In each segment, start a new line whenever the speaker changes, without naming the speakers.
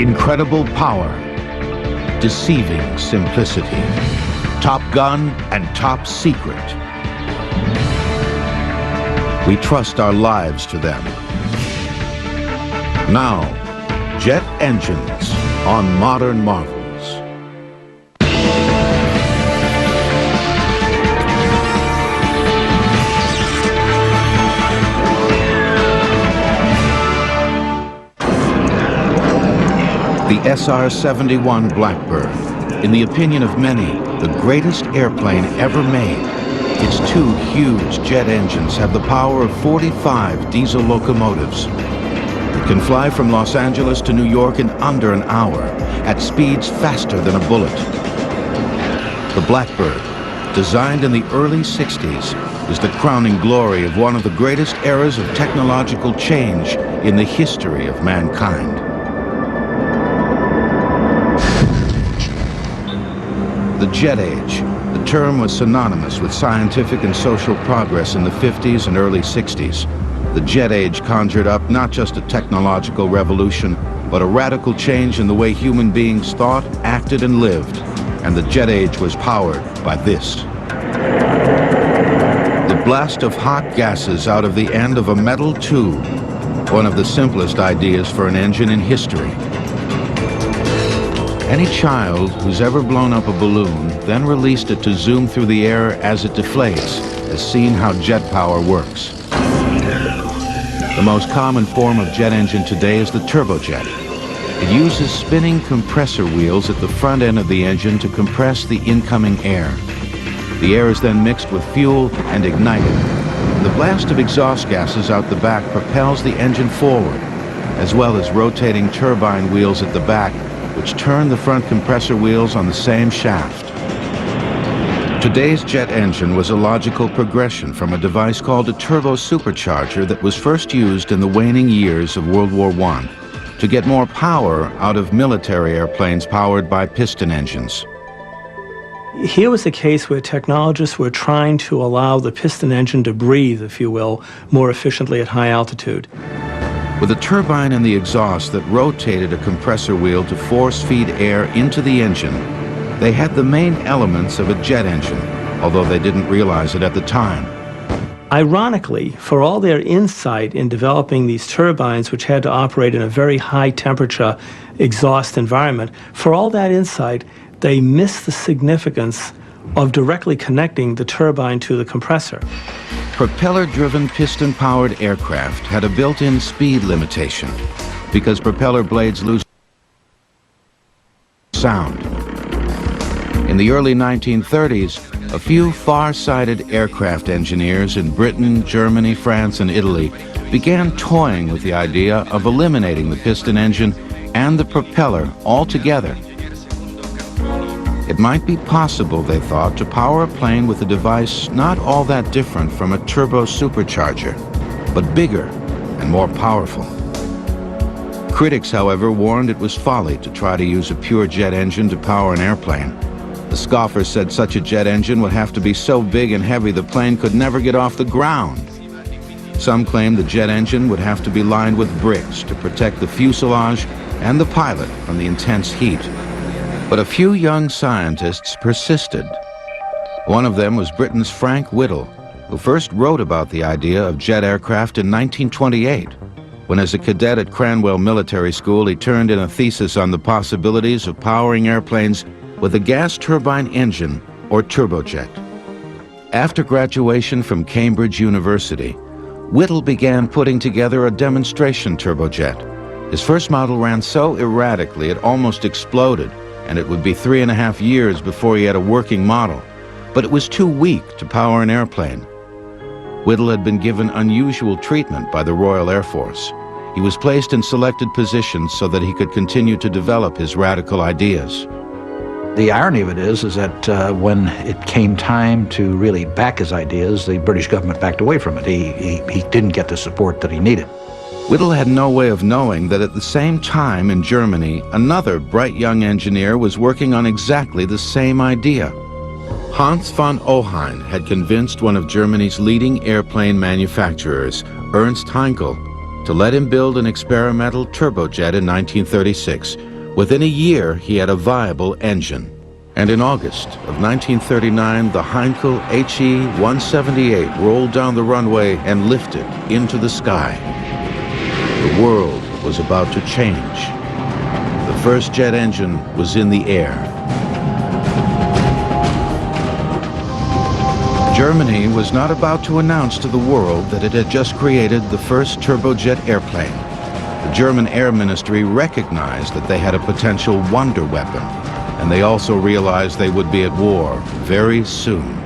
Incredible power, deceiving simplicity, Top Gun and top secret. We trust our lives to them. Now, jet engines on Modern Marvels. The SR-71 Blackbird, in the opinion of many, the greatest airplane ever made. Its two huge jet engines have the power of 45 diesel locomotives. It can fly from Los Angeles to New York in under an hour, at speeds faster than a bullet. The Blackbird, designed in the early 60s, is the crowning glory of one of the greatest eras of technological change in the history of mankind. The jet age. The term was synonymous with scientific and social progress in the 50s and early 60s. The jet age conjured up not just a technological revolution, but a radical change in the way human beings thought, acted, and lived. And the jet age was powered by this. The blast of hot gases out of the end of a metal tube. One of the simplest ideas for an engine in history. Any child who's ever blown up a balloon, then released it to zoom through the air as it deflates, has seen how jet power works. The most common form of jet engine today is the turbojet. It uses spinning compressor wheels at the front end of the engine to compress the incoming air. The air is then mixed with fuel and ignited. The blast of exhaust gases out the back propels the engine forward, as well as rotating turbine wheels at the back, which turn the front compressor wheels on the same shaft. Today's jet engine was a logical progression from a device called a turbo supercharger that was first used in the waning years of World War I to get more power out of military airplanes powered by piston engines.
Here was a case where technologists were trying to allow the piston engine to breathe, if you will, more efficiently at high altitude.
With a turbine in the exhaust that rotated a compressor wheel to force-feed air into the engine, they had the main elements of a jet engine, although they didn't realize it at the time.
Ironically, for all their insight in developing these turbines, which had to operate in a very high-temperature exhaust environment, for all that insight, they missed the significance of directly connecting the turbine to the compressor.
Propeller-driven piston-powered aircraft had a built-in speed limitation because propeller blades lose sound. In the early 1930s, a few far-sighted aircraft engineers in Britain, Germany, France, and Italy began toying with the idea of eliminating the piston engine and the propeller altogether. It might be possible, they thought, to power a plane with a device not all that different from a turbo supercharger, but bigger and more powerful. Critics, however, warned it was folly to try to use a pure jet engine to power an airplane. The scoffers said such a jet engine would have to be so big and heavy the plane could never get off the ground. Some claimed the jet engine would have to be lined with bricks to protect the fuselage and the pilot from the intense heat. But a few young scientists persisted. One of them was Britain's Frank Whittle, who first wrote about the idea of jet aircraft in 1928, when as a cadet at Cranwell Military School he turned in a thesis on the possibilities of powering airplanes with a gas turbine engine or turbojet. After graduation from Cambridge University, Whittle began putting together a demonstration turbojet. His first model ran so erratically it almost exploded, and it would be 3.5 years before he had a working model. But it was too weak to power an airplane. Whittle had been given unusual treatment by the Royal Air Force. He was placed in selected positions so that he could continue to develop his radical ideas.
The irony of it is that when it came time to really back his ideas, the British government backed away from it. He didn't get the support that he needed.
Whittle had no way of knowing that at the same time in Germany, another bright young engineer was working on exactly the same idea. Hans von Ohain had convinced one of Germany's leading airplane manufacturers, Ernst Heinkel, to let him build an experimental turbojet in 1936, Within a year, he had a viable engine. And in August of 1939, the Heinkel HE-178 rolled down the runway and lifted into the sky. The world was about to change. The first jet engine was in the air. Germany was not about to announce to the world that it had just created the first turbojet airplane. The German Air Ministry recognized that they had a potential wonder weapon, and they also realized they would be at war very soon.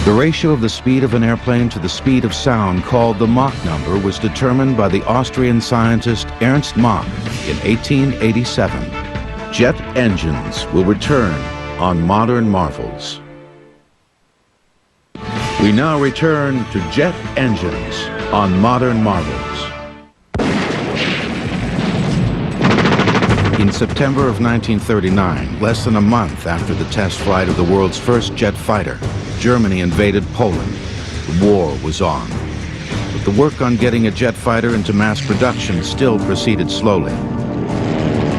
The ratio of the speed of an airplane to the speed of sound, called the Mach number, was determined by the Austrian scientist Ernst Mach in 1887. Jet engines will return on Modern Marvels. We now return to jet engines on Modern Marvels. In September of 1939, less than a month after the test flight of the world's first jet fighter, Germany invaded Poland. The war was on. But the work on getting a jet fighter into mass production still proceeded slowly.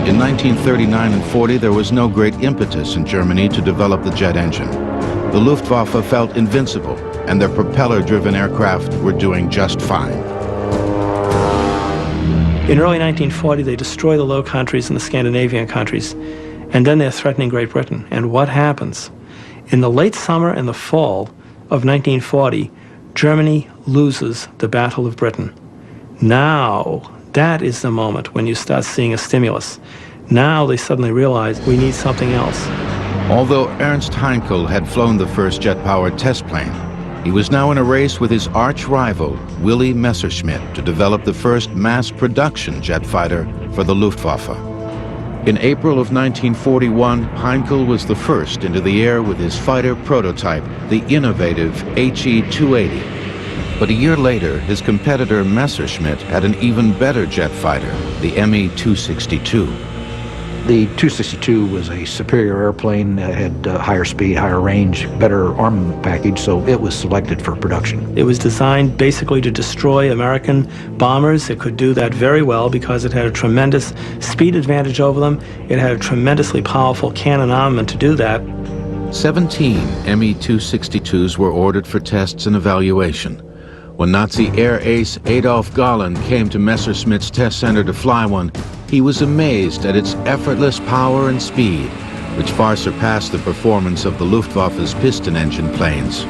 In 1939 and 40, there was no great impetus in Germany to develop the jet engine. The Luftwaffe felt invincible, and their propeller-driven aircraft were doing just fine.
In early 1940, they destroy the Low Countries and the Scandinavian countries, and then they're threatening Great Britain. And what happens? In the late summer and the fall of 1940, Germany loses the Battle of Britain. Now, that is the moment when you start seeing a stimulus. Now they suddenly realize we need something else.
Although Ernst Heinkel had flown the first jet-powered test plane, he was now in a race with his arch-rival, Willy Messerschmitt, to develop the first mass-production jet fighter for the Luftwaffe. In April of 1941, Heinkel was the first into the air with his fighter prototype, the innovative HE-280. But a year later, his competitor Messerschmitt had an even better jet fighter, the Me-262.
The 262 was a superior airplane, had higher speed, higher range, better armament package, so it was selected for production.
It was designed basically to destroy American bombers. It could do that very well because it had a tremendous speed advantage over them. It had a tremendously powerful cannon armament to do that.
17 Me-262s were ordered for tests and evaluation. When Nazi air ace Adolf Galland came to Messerschmitt's test center to fly one, he was amazed at its effortless power and speed, which far surpassed the performance of the Luftwaffe's piston engine planes.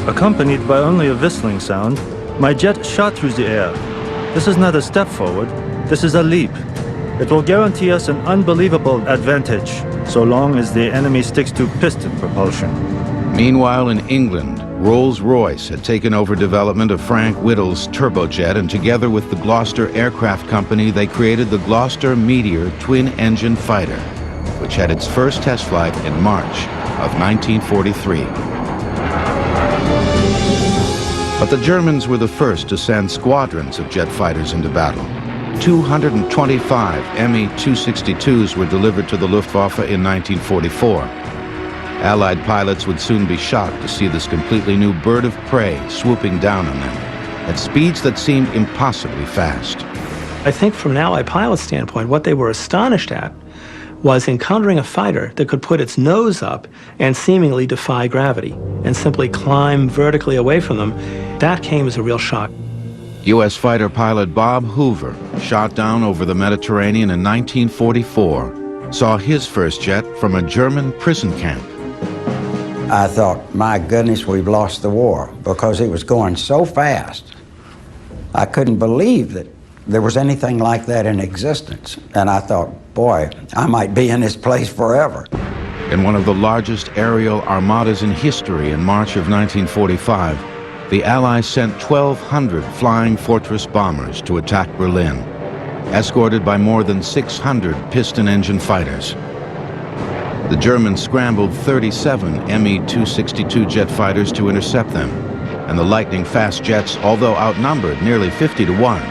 Accompanied by only a whistling sound, my jet shot through the air. This is not a step forward, this is a leap. It will guarantee us an unbelievable advantage, so long as the enemy sticks to piston propulsion.
Meanwhile, in England, Rolls-Royce had taken over development of Frank Whittle's turbojet, and together with the Gloucester Aircraft Company, they created the Gloucester Meteor twin-engine fighter, which had its first test flight in March of 1943. But the Germans were the first to send squadrons of jet fighters into battle. 225 Me-262s were delivered to the Luftwaffe in 1944. Allied pilots would soon be shocked to see this completely new bird of prey swooping down on them at speeds that seemed impossibly fast.
I think from an Allied pilot standpoint, what they were astonished at was encountering a fighter that could put its nose up and seemingly defy gravity and simply climb vertically away from them. That came as a real shock.
U.S. fighter pilot Bob Hoover, shot down over the Mediterranean in 1944, saw his first jet from a German prison camp.
I thought, my goodness, we've lost the war, because it was going so fast. I couldn't believe that there was anything like that in existence. And I thought, boy, I might be in this place forever.
In one of the largest aerial armadas in history in March of 1945, the Allies sent 1,200 Flying Fortress bombers to attack Berlin, escorted by more than 600 piston engine fighters. The Germans scrambled 37 Me-262 jet fighters to intercept them, and the lightning-fast jets, although outnumbered nearly 50 to 1,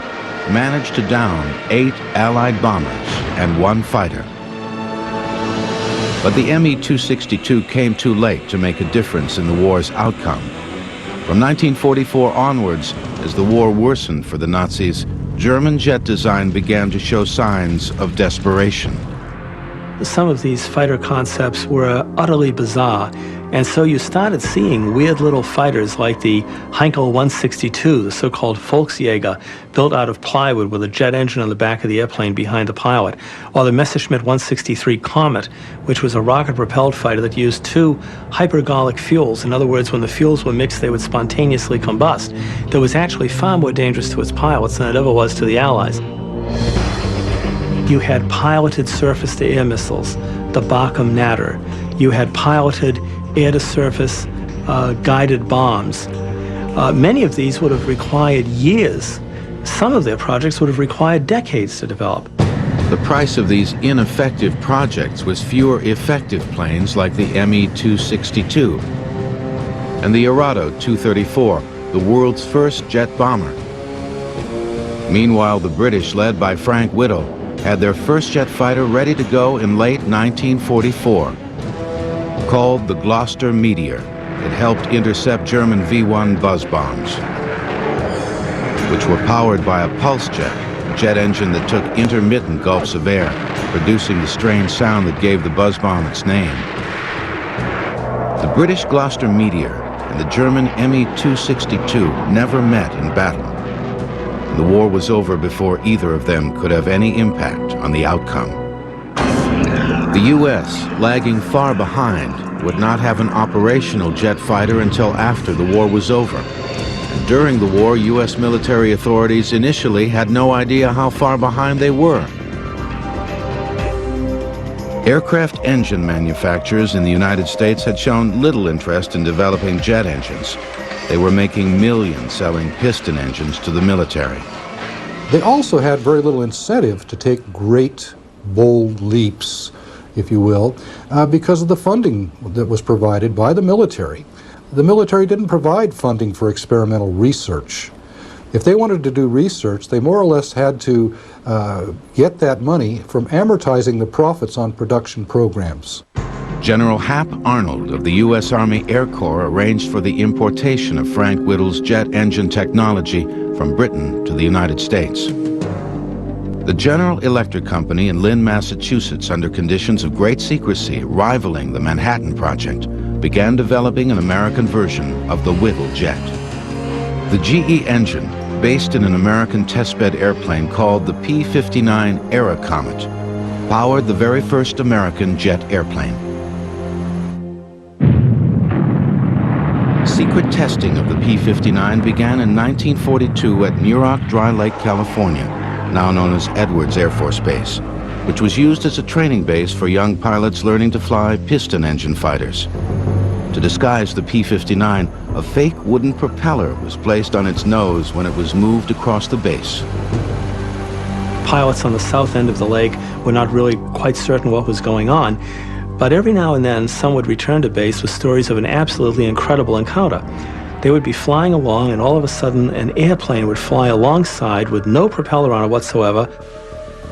managed to down 8 Allied bombers and 1 fighter. But the Me-262 came too late to make a difference in the war's outcome. From 1944 onwards, as the war worsened for the Nazis, German jet design began to show signs of desperation.
Some of these fighter concepts were utterly bizarre, and so you started seeing weird little fighters like the Heinkel 162, the so-called Volksjäger, built out of plywood with a jet engine on the back of the airplane behind the pilot, or the Messerschmitt 163 Comet, which was a rocket-propelled fighter that used two hypergolic fuels. In other words, when the fuels were mixed, they would spontaneously combust. That was actually far more dangerous to its pilots than it ever was to the Allies. You had piloted surface-to-air missiles, the Bachem Natter. You had piloted air-to-surface guided bombs. Many of these would have required years. Some of their projects would have required decades to develop.
The price of these ineffective projects was fewer effective planes like the Me-262 and the Arado 234, the world's first jet bomber. Meanwhile, the British, led by Frank Whittle, had their first jet fighter ready to go in late 1944. Called the Gloster Meteor, it helped intercept German V-1 buzz bombs, which were powered by a pulse jet, a jet engine that took intermittent gulps of air, producing the strange sound that gave the buzz bomb its name. The British Gloster Meteor and the German Me-262 never met in battle. The war was over before either of them could have any impact on the outcome. The U.S., lagging far behind, would not have an operational jet fighter until after the war was over. And during the war, U.S. military authorities initially had no idea how far behind they were. Aircraft engine manufacturers in the United States had shown little interest in developing jet engines. They were making millions selling piston engines to the military.
They also had very little incentive to take great, bold leaps, if you will, because of the funding that was provided by the military. The military didn't provide funding for experimental research. If they wanted to do research, they more or less had to get that money from amortizing the profits on production programs.
General Hap Arnold of the U.S. Army Air Corps arranged for the importation of Frank Whittle's jet engine technology from Britain to the United States. The General Electric Company in Lynn, Massachusetts, under conditions of great secrecy rivaling the Manhattan Project, began developing an American version of the Whittle jet. The GE engine, based in an American testbed airplane called the P-59 Aerocomet, powered the very first American jet airplane. Secret testing of the P-59 began in 1942 at Muroc Dry Lake, California, now known as Edwards Air Force Base, which was used as a training base for young pilots learning to fly piston engine fighters. To disguise the P-59, a fake wooden propeller was placed on its nose when it was moved across the base.
Pilots on the south end of the lake were not really quite certain what was going on, but every now and then some would return to base with stories of an absolutely incredible encounter. They would be flying along and all of a sudden an airplane would fly alongside with no propeller on it whatsoever.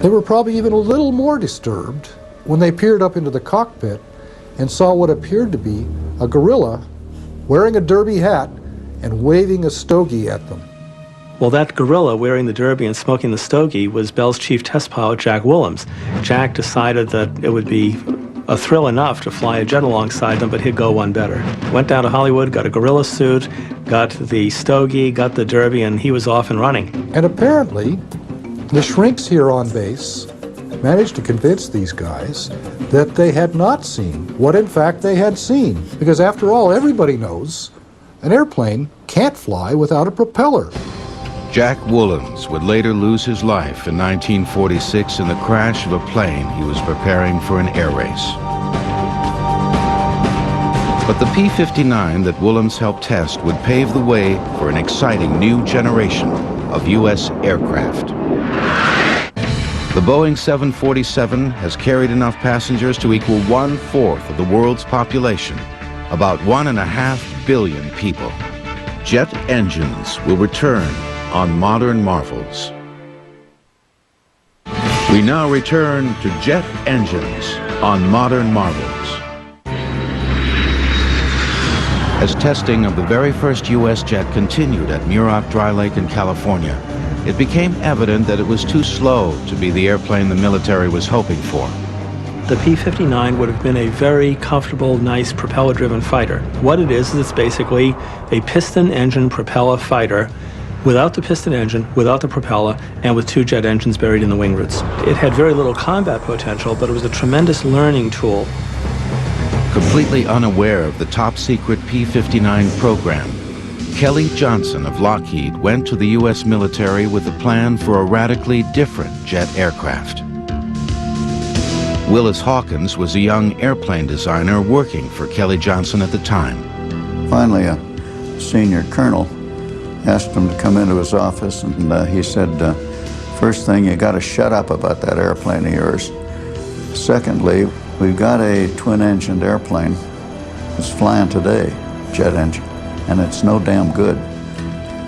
They were probably even a little more disturbed when they peered up into the cockpit and saw what appeared to be a gorilla wearing a derby hat and waving a stogie at them.
Well, that gorilla wearing the derby and smoking the stogie was Bell's chief test pilot, Jack Willems. Jack decided that it would be a thrill enough to fly a jet alongside them, but he'd go one better. Went down to Hollywood, got a gorilla suit, got the stogie, got the derby, and he was off and running.
And apparently, the shrinks here on base managed to convince these guys that they had not seen what in fact they had seen. Because after all, everybody knows an airplane can't fly without a propeller.
Jack Willems would later lose his life in 1946 in the crash of a plane he was preparing for an air race. But the P-59 that Willems helped test would pave the way for an exciting new generation of U.S. aircraft. The Boeing 747 has carried enough passengers to equal 1/4 of the world's population, about 1.5 billion people. Jet engines will return on Modern Marvels. We now return to jet engines on Modern Marvels. As testing of the very first U.S. jet continued at Muroc Dry Lake in California, it became evident that it was too slow to be the airplane the military was hoping for.
The P-59 would have been a very comfortable, nice propeller-driven fighter. What it is it's basically a piston engine propeller fighter without the piston engine, without the propeller, and with two jet engines buried in the wing roots. It had very little combat potential, but it was a tremendous learning tool.
Completely unaware of the top-secret P-59 program, Kelly Johnson of Lockheed went to the U.S. military with a plan for a radically different jet aircraft. Willis Hawkins was a young airplane designer working for Kelly Johnson at the time.
Finally, a senior colonel asked him to come into his office, and he said, first thing, you got to shut up about that airplane of yours. Secondly, we've got a twin-engined airplane that's flying today, jet engine, and it's no damn good.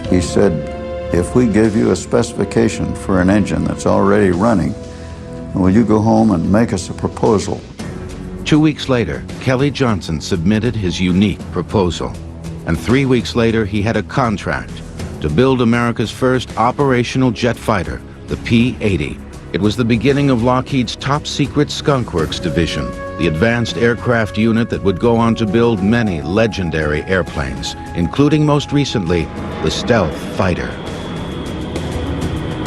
He said, if we give you a specification for an engine that's already running, will you go home and make us a proposal?
2 weeks later, Kelly Johnson submitted his unique proposal. And 3 weeks later, he had a contract to build America's first operational jet fighter, the P-80. It was the beginning of Lockheed's top-secret Skunk Works division, the advanced aircraft unit that would go on to build many legendary airplanes, including most recently, the Stealth Fighter.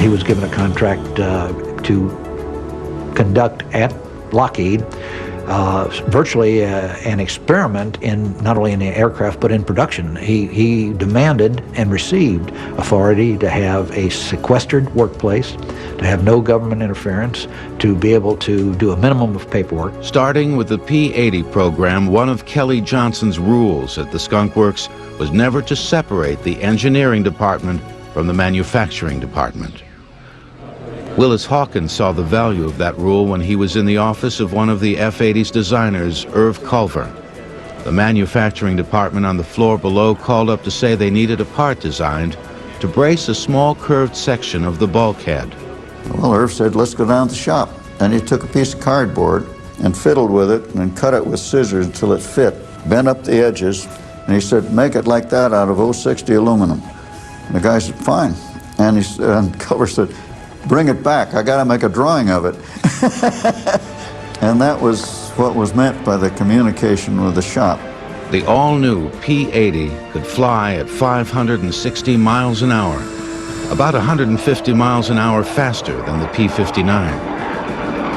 He was given a contract to conduct at Lockheed virtually an experiment in not only in the aircraft but in production. He demanded and received authority to have a sequestered workplace, to have no government interference, to be able to do a minimum of paperwork.
Starting with the P-80 program, one of Kelly Johnson's rules at the Skunk Works was never to separate the engineering department from the manufacturing department. Willis Hawkins saw the value of that rule when he was in the office of one of the F-80's designers, Irv Culver. The manufacturing department on the floor below called up to say they needed a part designed to brace a small curved section of the bulkhead.
Well, Irv said, let's go down to the shop. And he took a piece of cardboard and fiddled with it and then cut it with scissors until it fit, bent up the edges, and he said, make it like that out of 060 aluminum. And the guy said, fine. And Culver said, bring it back, I gotta make a drawing of it. And that was what was meant by the communication with the shop.
The all-new P-80 could fly at 560 miles an hour, about 150 miles an hour faster than the P-59.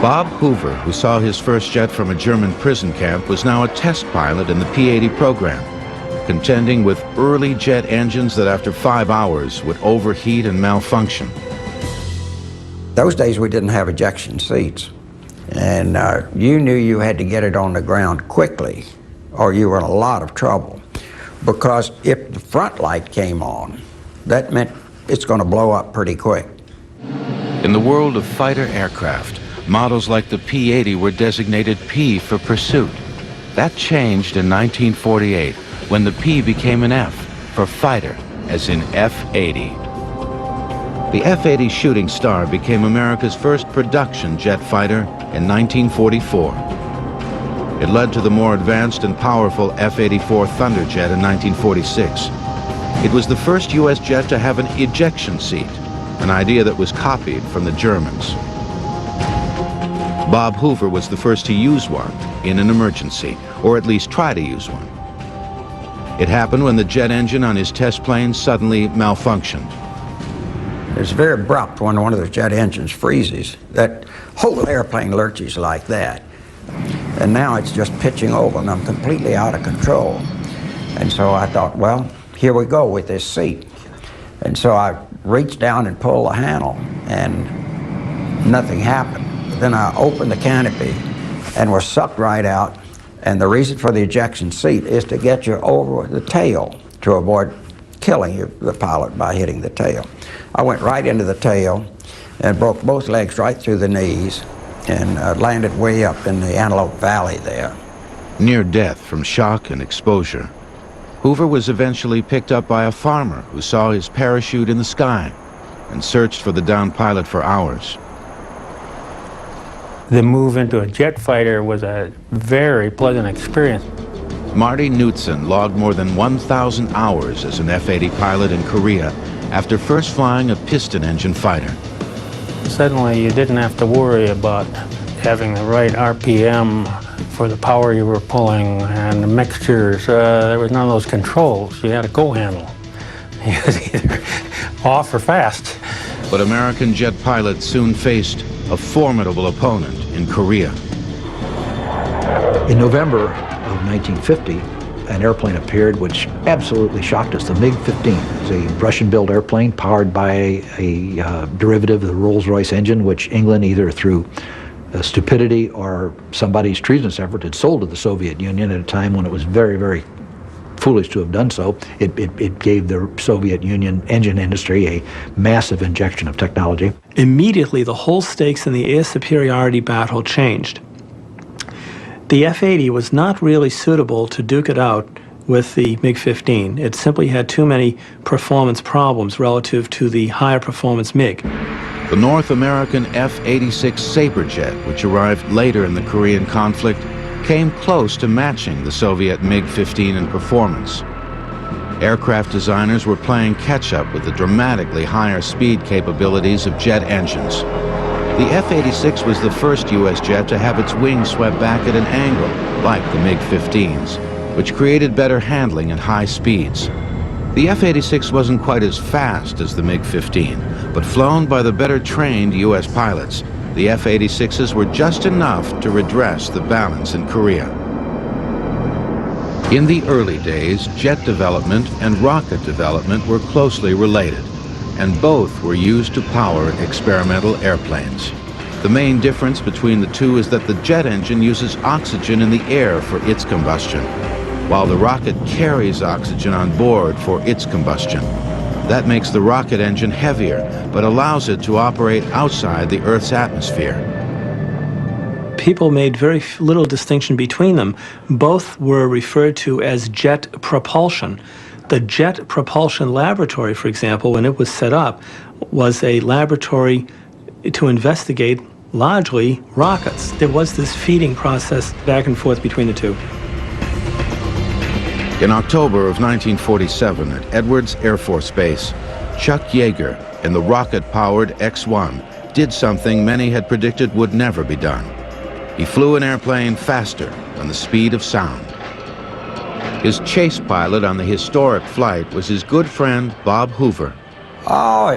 Bob Hoover, who saw his first jet from a German prison camp, was now a test pilot in the P-80 program, contending with early jet engines that after 5 hours would overheat and malfunction.
Those days we didn't have ejection seats, and you knew you had to get it on the ground quickly or you were in a lot of trouble, because if the front light came on, that meant it's going to blow up pretty quick.
In the world of fighter aircraft, models like the P-80 were designated P for pursuit. That changed in 1948 when the P became an F for fighter, as in F-80. The F-80 Shooting Star became America's first production jet fighter in 1944. It led to the more advanced and powerful F-84 Thunderjet in 1946. It was the first U.S. jet to have an ejection seat, an idea that was copied from the Germans. Bob Hoover was the first to use one in an emergency, or at least try to use one. It happened when the jet engine on his test plane suddenly malfunctioned.
It's very abrupt when one of those jet engines freezes. That whole airplane lurches like that. And now it's just pitching over and I'm completely out of control. And so I thought, well, here we go with this seat. And so I reached down and pulled the handle and nothing happened. Then I opened the canopy and was sucked right out. And the reason for the ejection seat is to get you over the tail to avoid killing the pilot by hitting the tail. I went right into the tail and broke both legs right through the knees and landed way up in the Antelope Valley there.
Near death from shock and exposure, Hoover was eventually picked up by a farmer who saw his parachute in the sky and searched for the downed pilot for hours.
The move into a jet fighter was a very pleasant experience.
Marty Knudsen logged more than 1,000 hours as an F-80 pilot in Korea after first flying a piston engine fighter.
Suddenly you didn't have to worry about having the right RPM for the power you were pulling and the mixtures. There was none of those controls. You had a go handle. It was either off or fast.
But American jet pilots soon faced a formidable opponent in Korea.
In November of 1950, an airplane appeared which absolutely shocked us, the MiG-15. It was a Russian-built airplane powered by a derivative of the Rolls-Royce engine, which England, either through stupidity or somebody's treasonous effort, had sold to the Soviet Union at a time when it was very, very foolish to have done so. It gave the Soviet Union engine industry a massive injection of technology.
Immediately, the whole stakes in the air superiority battle changed. The F-80 was not really suitable to duke it out with the MiG-15. It simply had too many performance problems relative to the higher performance MiG.
The North American F-86 Saberjet, which arrived later in the Korean conflict, came close to matching the Soviet MiG-15 in performance. Aircraft designers were playing catch-up with the dramatically higher speed capabilities of jet engines. The F-86 was the first U.S. jet to have its wings swept back at an angle, like the MiG-15s, which created better handling at high speeds. The F-86 wasn't quite as fast as the MiG-15, but flown by the better-trained U.S. pilots, the F-86s were just enough to redress the balance in Korea. In the early days, jet development and rocket development were closely related, and both were used to power experimental airplanes. The main difference between the two is that the jet engine uses oxygen in the air for its combustion, while the rocket carries oxygen on board for its combustion. That makes the rocket engine heavier, but allows it to operate outside the Earth's atmosphere.
People made very little distinction between them. Both were referred to as jet propulsion. The Jet Propulsion Laboratory, for example, when it was set up, was a laboratory to investigate largely rockets. There was this feeding process back and forth between the two.
In October of 1947 at Edwards Air Force Base, Chuck Yeager in the rocket-powered X-1 did something many had predicted would never be done. He flew an airplane faster than the speed of sound. His chase pilot on the historic flight was his good friend, Bob Hoover.
Oh,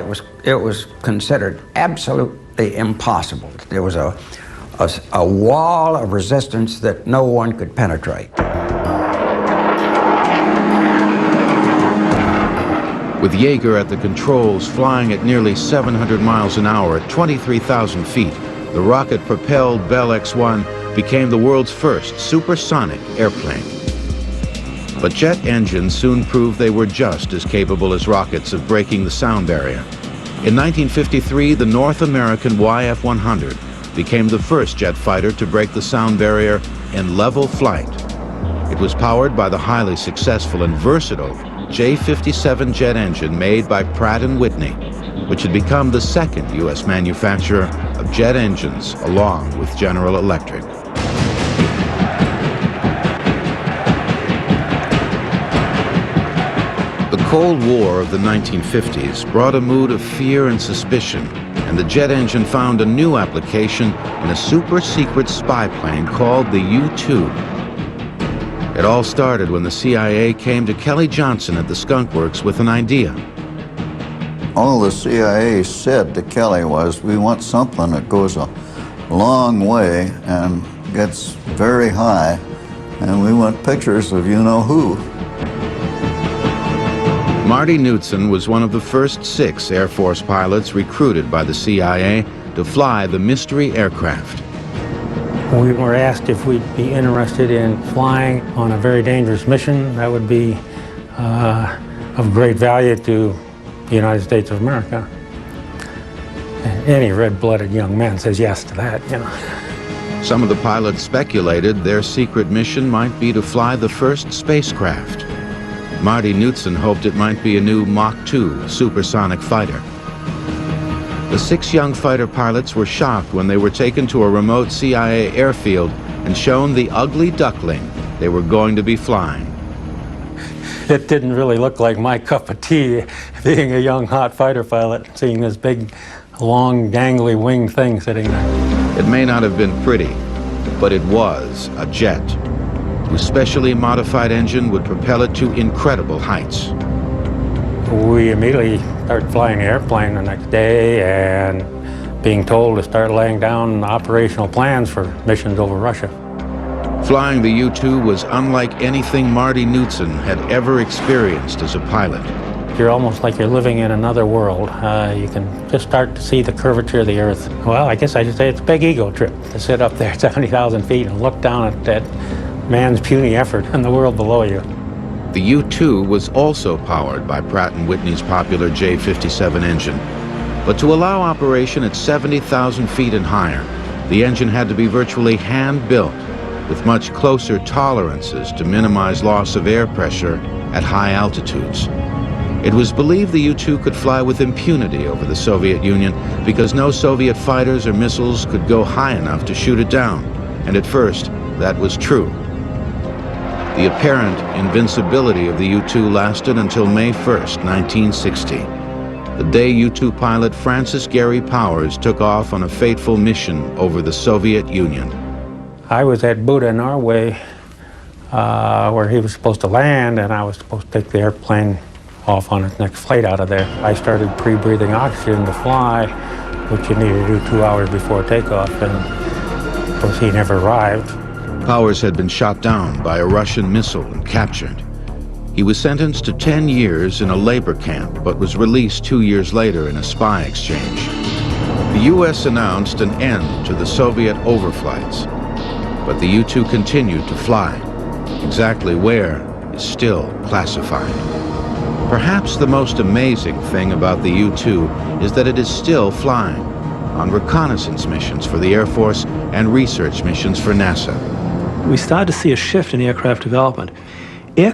it was considered absolutely impossible. There was a wall of resistance that no one could penetrate.
With Yeager at the controls flying at nearly 700 miles an hour at 23,000 feet, the rocket-propelled Bell X-1 became the world's first supersonic airplane. But jet engines soon proved they were just as capable as rockets of breaking the sound barrier. In 1953, the North American YF-100 became the first jet fighter to break the sound barrier in level flight. It was powered by the highly successful and versatile J-57 jet engine made by Pratt & Whitney, which had become the second U.S. manufacturer of jet engines along with General Electric. The Cold War of the 1950s brought a mood of fear and suspicion, and the jet engine found a new application in a super-secret spy plane called the U-2. It all started when the CIA came to Kelly Johnson at the Skunk Works with an idea.
All the CIA said to Kelly was, we want something that goes a long way and gets very high, and we want pictures of you-know-who.
Marty Knudsen was one of the first 6 Air Force pilots recruited by the CIA to fly the mystery aircraft.
We were asked if we'd be interested in flying on a very dangerous mission that would be of great value to the United States of America. Any red-blooded young man says yes to that, you know.
Some of the pilots speculated their secret mission might be to fly the first spacecraft. Marty Knudsen hoped it might be a new Mach 2 supersonic fighter. The 6 young fighter pilots were shocked when they were taken to a remote CIA airfield and shown the ugly duckling they were going to be flying.
it didn't really look like my cup of tea, being a young hot fighter pilot, seeing this big, long, gangly winged thing sitting there.
It may not have been pretty, but it was a jet, whose specially modified engine would propel it to incredible heights.
We immediately started flying the airplane the next day and being told to start laying down operational plans for missions over Russia.
Flying the U-2 was unlike anything Marty Knudsen had ever experienced as a pilot.
You're almost like you're living in another world. You can just start to see the curvature of the Earth. Well, I guess I should say it's a big ego trip to sit up there at 70,000 feet and look down at that man's puny effort and the world below you.
The U-2 was also powered by Pratt & Whitney's popular J57 engine. But to allow operation at 70,000 feet and higher, the engine had to be virtually hand-built, with much closer tolerances to minimize loss of air pressure at high altitudes. It was believed the U-2 could fly with impunity over the Soviet Union because no Soviet fighters or missiles could go high enough to shoot it down, and at first, that was true. The apparent invincibility of the U-2 lasted until May 1st, 1960, the day U-2 pilot Francis Gary Powers took off on a fateful mission over the Soviet Union.
I was at Buda, Norway, where he was supposed to land, and I was supposed to take the airplane off on its next flight out of there. I started pre-breathing oxygen to fly, which you needed to do 2 hours before takeoff, and of course he never arrived.
Powers had been shot down by a Russian missile and captured. He was sentenced to 10 years in a labor camp, but was released 2 years later in a spy exchange. The U.S. announced an end to the Soviet overflights, but the U-2 continued to fly. Exactly where is still classified. Perhaps the most amazing thing about the U-2 is that it is still flying on reconnaissance missions for the Air Force and research missions for NASA.
We started to see a shift in aircraft development.